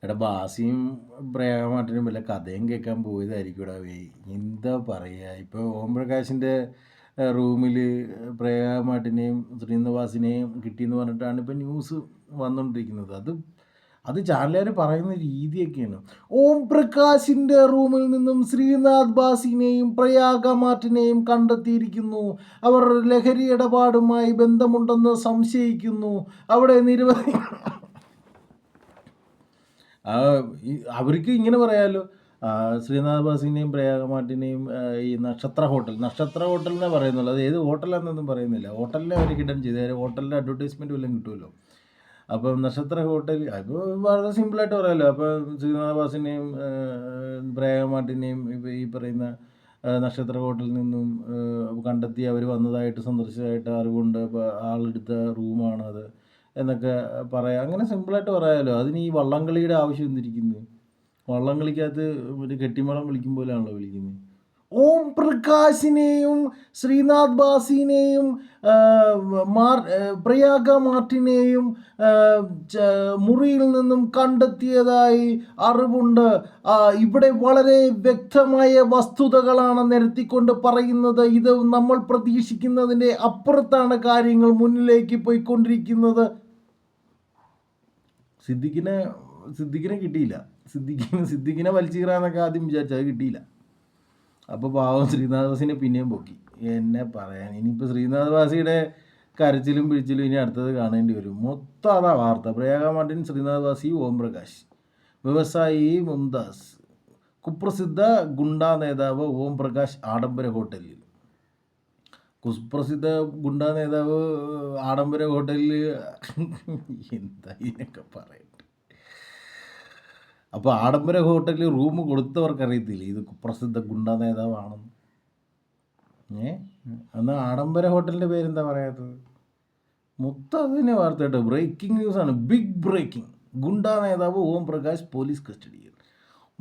എടാ ബാസിയും പ്രേമാട്ടിനും വല്ല കഥയും കേൾക്കാൻ പോയതായിരിക്കും ഇവിടെ എന്താ പറയുക. ഇപ്പോൾ ഓം പ്രകാശിൻ്റെ റൂമിൽ പ്രേമാട്ടിനെയും ശ്രീനിവാസിനെയും കിട്ടിയെന്ന് പറഞ്ഞിട്ടാണ് ഇപ്പോൾ ന്യൂസ് വന്നുകൊണ്ടിരിക്കുന്നത്. അത് ചാനലുകാർ പറയുന്ന രീതിയൊക്കെയാണ്. ഓം പ്രകാശിൻ്റെ റൂമിൽ നിന്നും ശ്രീനാഥ് ബാസിനെയും പ്രയാഗ മാർട്ടിനെയും കണ്ടെത്തിയിരിക്കുന്നു. അവർ ലഹരി ഇടപാടുമായി ബന്ധമുണ്ടെന്ന് സംശയിക്കുന്നു. അവിടെ നിരവധി അവർക്ക് ഇങ്ങനെ പറയാമല്ലോ. ശ്രീനാഥ് ബാസിനെയും പ്രയാഗ മാർട്ടിനെയും ഈ നക്ഷത്ര ഹോട്ടൽ എന്നേ പറയുന്നുള്ളൂ. അത് ഏത് ഹോട്ടലാണെന്നൊന്നും പറയുന്നില്ല. ഹോട്ടലിനെ അവർ ഹിഡൻ ചെയ്ത് ഹോട്ടലിൻ്റെ അഡ്വർടൈസ്മെൻറ്റ് വല്ലതും കിട്ടുമല്ലോ. അപ്പം നക്ഷത്ര ഹോട്ടൽ അപ്പോൾ വളരെ സിമ്പിളായിട്ട് പറയാമല്ലോ. അപ്പം ശ്രീനാഥ് ബാസിനെയും പ്രയാഗ മാർട്ടിനെയും ഈ പറയുന്ന നക്ഷത്ര ഹോട്ടലിൽ നിന്നും കണ്ടെത്തി അവർ വന്നതായിട്ട് സന്ദർശിച്ചതായിട്ട് അറിവുണ്ട്. അപ്പോൾ ആളെടുത്ത റൂമാണത് എന്നൊക്കെ പറയാം. അങ്ങനെ സിമ്പിളായിട്ട് പറയാമല്ലോ. അതിന് ഈ വള്ളംകളിയുടെ ആവശ്യം എന്തിരിക്കുന്നു? വള്ളംകളിക്കകത്ത് ഒരു കെട്ടിമേളം വിളിക്കും പോലെയാണല്ലോ വിളിക്കുന്നത്. ഓം പ്രകാശിനെയും ശ്രീനാഥ് ബാസിനെയും പ്രയാഗ മാർട്ടിനെയും മുറിയിൽ നിന്നും കണ്ടെത്തിയതായി അറിവുണ്ട്. ഇവിടെ വളരെ വ്യക്തമായ വസ്തുതകളാണ് നിരത്തിക്കൊണ്ട് പറയുന്നത്. ഇത് നമ്മൾ പ്രതീക്ഷിക്കുന്നതിൻ്റെ അപ്പുറത്താണ് കാര്യങ്ങൾ മുന്നിലേക്ക് പോയിക്കൊണ്ടിരിക്കുന്നത്. സിദ്ദിഖിനെ കിട്ടിയില്ല. സിദ്ദിഖിനെ വലിച്ചീറാന്നൊക്കെ ആദ്യം വിചാരിച്ചു, അത് കിട്ടിയില്ല. അപ്പോൾ പാവം ശ്രീനാഥ് ബാസിനെ പിന്നെയും പൊക്കി. എന്നെ പറയാൻ ഇനിയിപ്പോൾ ശ്രീനാഥ് ബാസിയുടെ കരച്ചിലും പിഴിച്ചിലും ഇനി അടുത്തത് കാണേണ്ടി വരും. മൊത്തം അതാ വാർത്ത. പ്രയാഗ മാർട്ടിൻ, ശ്രീനാഥ് ബാസി, ഓം പ്രകാശ്, വ്യവസായി മുംതാസ്, കുപ്രസിദ്ധ ഗുണ്ടാ നേതാവ് ഓം പ്രകാശ് ആഡംബര ഹോട്ടലിൽ. കുപ്രസിദ്ധ ഗുണ്ടാ നേതാവ് ആഡംബര ഹോട്ടലിൽ എന്താ ഇതിനൊക്കെ പറയട്ടെ. അപ്പോൾ ആഡംബര ഹോട്ടലിൽ റൂം കൊടുത്തവർക്കറിയത്തില്ല ഇത് കുപ്രസിദ്ധ ഗുണ്ടാ നേതാവാണെന്ന്. എന്നാൽ ആഡംബര ഹോട്ടലിൻ്റെ പേരെന്താ പറയാത്തത്? മൊത്തം അത് തന്നെ വാർത്ത കേട്ടോ. ബ്രേക്കിംഗ് ന്യൂസാണ്, ബിഗ് ബ്രേക്കിംഗ്. ഗുണ്ടാ നേതാവ് ഓം പ്രകാശ് പോലീസ് കസ്റ്റഡിയിൽ.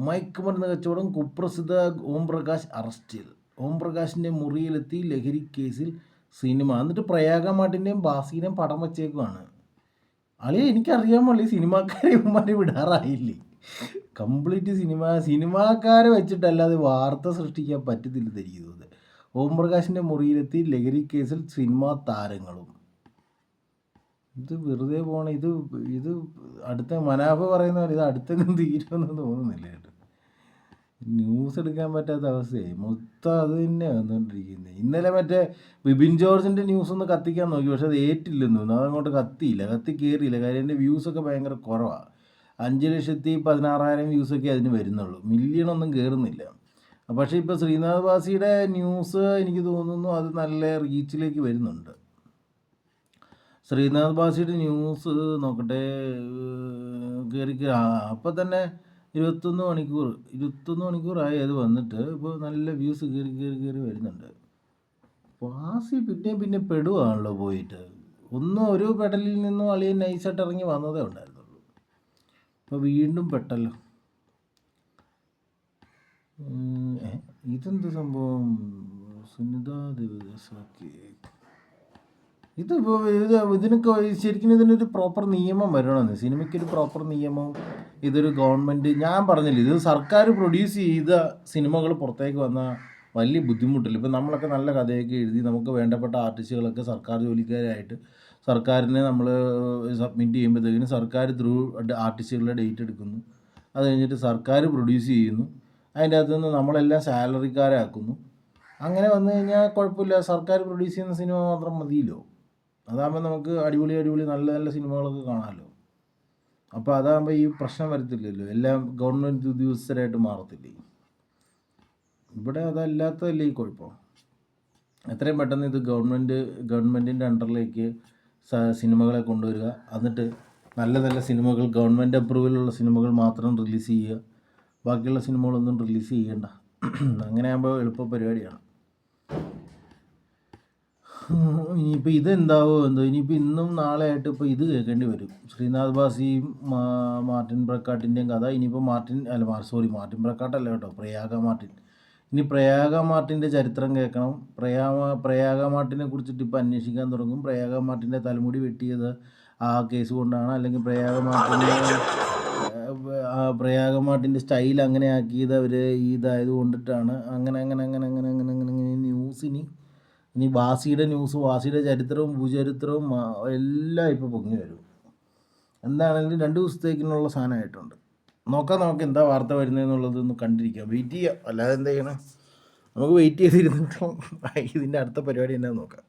മയക്കുമരുന്ന് കച്ചവടം, കുപ്രസിദ്ധ ഓം പ്രകാശ് അറസ്റ്റിൽ. ഓം പ്രകാശിൻ്റെ മുറിയിലെത്തി ലഹരി കേസിൽ സിനിമ. എന്നിട്ട് പ്രയാഗ മാർട്ടിൻ്റെയും ബാസിനെയും പടം വച്ചേക്കുവാണ്. അളിയെ എനിക്കറിയാൻ പാടില്ല, സിനിമാക്കാരെ ഇവന്മാരെ വിടാറായില്ലേ? കംപ്ലീറ്റ് സിനിമാക്കാരെ വെച്ചിട്ടല്ലാതെ വാർത്ത സൃഷ്ടിക്കാൻ പറ്റത്തില്ലെന്ന് എനിക്ക് തോന്നുന്നത്. ഓം പ്രകാശിൻ്റെ മുറിയിലെത്തി ലഹരി കേസിൽ സിനിമാ താരങ്ങളും. ഇത് വെറുതെ പോകണം. ഇത് അടുത്ത മനാഫ് പറയുന്ന പോലെ ഇത് അടുത്തെങ്കിലും തീരുമെന്ന് തോന്നുന്നില്ല കേട്ടോ. ന്യൂസ് എടുക്കാൻ പറ്റാത്ത അവസ്ഥയായി. മൊത്തം അത് തന്നെ വന്നുകൊണ്ടിരിക്കുന്നത്. ഇന്നലെ മറ്റേ ബിബിൻ ജോർജിൻ്റെ ന്യൂസ് ഒന്ന് കത്തിക്കാൻ നോക്കി, പക്ഷെ അത് ഏറ്റില്ലെന്ന് തോന്നുന്നു. അതങ്ങോട്ട് കത്തി കയറിയില്ല. കാര്യം എൻ്റെ വ്യൂസൊക്കെ ഭയങ്കര കുറവാണ്. 5,16,000 വ്യൂസൊക്കെ അതിന് വരുന്നുള്ളൂ. മില്യണൊന്നും കയറുന്നില്ല. പക്ഷേ ഇപ്പോൾ ശ്രീനാഥ് ബാസിയുടെ ന്യൂസ് എനിക്ക് തോന്നുന്നു അത് നല്ല റീച്ചിലേക്ക് വരുന്നുണ്ട്. ശ്രീനാഥ് ബാസിയുടെ ന്യൂസ് നോക്കട്ടെ, കയറി അപ്പം തന്നെ 21 മണിക്കൂറായി അത് വന്നിട്ട്. ഇപ്പോൾ നല്ല വ്യൂസ് കയറി വരുന്നുണ്ട്. ബാസി പിന്നെ പെടുവാണല്ലോ പോയിട്ട്. ഒരു പെടലിൽ നിന്നും അളിയൻ നൈസായിട്ട് ഇറങ്ങി വന്നതേ ഉണ്ടായിരുന്നുള്ളൂ. അപ്പോൾ വീണ്ടും പെട്ടല്ലോ. ഇതെന്ത് സംഭവം? സുനിത ദേവദാസൊക്കെ ഇതിനൊക്കെ ശരിക്കും ഇതിനൊരു പ്രോപ്പർ നിയമം വരണമെന്ന്. സിനിമയ്ക്കൊരു പ്രോപ്പർ നിയമം. ഇതൊരു ഗവൺമെൻറ്, ഞാൻ പറഞ്ഞില്ല, ഇത് സർക്കാർ പ്രൊഡ്യൂസ് ചെയ്ത സിനിമകൾ പുറത്തേക്ക് വന്നാൽ വലിയ ബുദ്ധിമുട്ടില്ല. ഇപ്പം നമ്മളൊക്കെ നല്ല കഥയൊക്കെ എഴുതി നമുക്ക് വേണ്ടപ്പെട്ട ആർട്ടിസ്റ്റുകളൊക്കെ സർക്കാർ ജോലിക്കാരായിട്ട് സർക്കാരിനെ നമ്മൾ സബ്മിറ്റ് ചെയ്യുമ്പോഴത്തേക്കിനും സർക്കാർ ത്രൂ ആർട്ടിസ്റ്റുകളുടെ ഡേറ്റ് എടുക്കുന്നു. അത് കഴിഞ്ഞിട്ട് സർക്കാർ പ്രൊഡ്യൂസ് ചെയ്യുന്നു. അതിൻ്റെ അകത്തു നിന്ന് നമ്മളെല്ലാം സാലറിക്കാരാക്കുന്നു. അങ്ങനെ വന്നു കഴിഞ്ഞാൽ കുഴപ്പമില്ല. സർക്കാർ പ്രൊഡ്യൂസ് ചെയ്യുന്ന സിനിമ മാത്രം മതിയല്ലോ. അതാകുമ്പോൾ നമുക്ക് അടിപൊളി നല്ല സിനിമകളൊക്കെ കാണാമല്ലോ. അപ്പോൾ അതാകുമ്പോൾ ഈ പ്രശ്നം വരത്തില്ലല്ലോ. എല്ലാം ഗവൺമെൻറ് ഉദ്യോഗസ്ഥരായിട്ട് മാറത്തില്ലേ. ഇവിടെ അതല്ലാത്തതല്ലേ ഈ കുഴപ്പം. എത്രയും പെട്ടെന്ന് ഇത് ഗവൺമെൻറ്റിൻ്റെ അണ്ടറിലേക്ക് സിനിമകളെ കൊണ്ടുവരിക. എന്നിട്ട് നല്ല സിനിമകൾ, ഗവൺമെൻറ് അപ്രൂവലുള്ള സിനിമകൾ മാത്രം റിലീസ് ചെയ്യുക. ബാക്കിയുള്ള സിനിമകളൊന്നും റിലീസ് ചെയ്യണ്ട. അങ്ങനെ ആകുമ്പോൾ എളുപ്പ പരിപാടിയാണ്. ഇനിയിപ്പോൾ ഇതെന്താവോ എന്തോ. ഇനിയിപ്പോൾ ഇന്നും നാളെ ആയിട്ട് ഇപ്പോൾ ഇത് കേൾക്കേണ്ടി വരും. ശ്രീനാഥ് ബാസിയും മാർട്ടിൻ പ്രക്കാട്ടിൻ്റെയും കഥ. ഇനിയിപ്പോൾ മാർട്ടിൻ പ്രക്കാട്ടല്ല കേട്ടോ, പ്രയാഗ മാർട്ടിൻ. ഇനി പ്രയാഗ മാർട്ടിൻ്റെ ചരിത്രം കേൾക്കണം. പ്രയാഗ മാർട്ടിനെ കുറിച്ചിട്ട് ഇപ്പോൾ അന്വേഷിക്കാൻ തുടങ്ങും. പ്രയാഗ മാർട്ടിൻ്റെ തലമുടി വെട്ടിയത് ആ കേസ് കൊണ്ടാണ്, അല്ലെങ്കിൽ പ്രയാഗ മാർട്ടിനെ പ്രയാഗമാട്ടിൻ്റെ സ്റ്റൈൽ അങ്ങനെ ആക്കിയത് അവർ ഇതായത് കൊണ്ടിട്ടാണ് അങ്ങനെ അങ്ങനെ അങ്ങനെ അങ്ങനെ അങ്ങനെ അങ്ങനെ അങ്ങനെ ന്യൂസിന് ഇനി വാസിയുടെ ന്യൂസ്, വാസിയുടെ ചരിത്രവും ഭൂചരിത്രവും എല്ലാം ഇപ്പോൾ പൊങ്ങി വരും. എന്താണെങ്കിലും 2 ദിവസത്തേക്കിനുള്ള സാധനമായിട്ടുണ്ട്. നോക്കാം നമുക്ക് എന്താ വാർത്ത വരുന്നതെന്നുള്ളതൊന്ന് കണ്ടിരിക്കാം, വെയിറ്റ് ചെയ്യാം. അല്ലാതെ എന്താ ചെയ്യണം, നമുക്ക് വെയിറ്റ് ചെയ്തിരുന്നിട്ട് ഇതിൻ്റെ അടുത്ത പരിപാടി എന്താണെന്ന് നോക്കാം.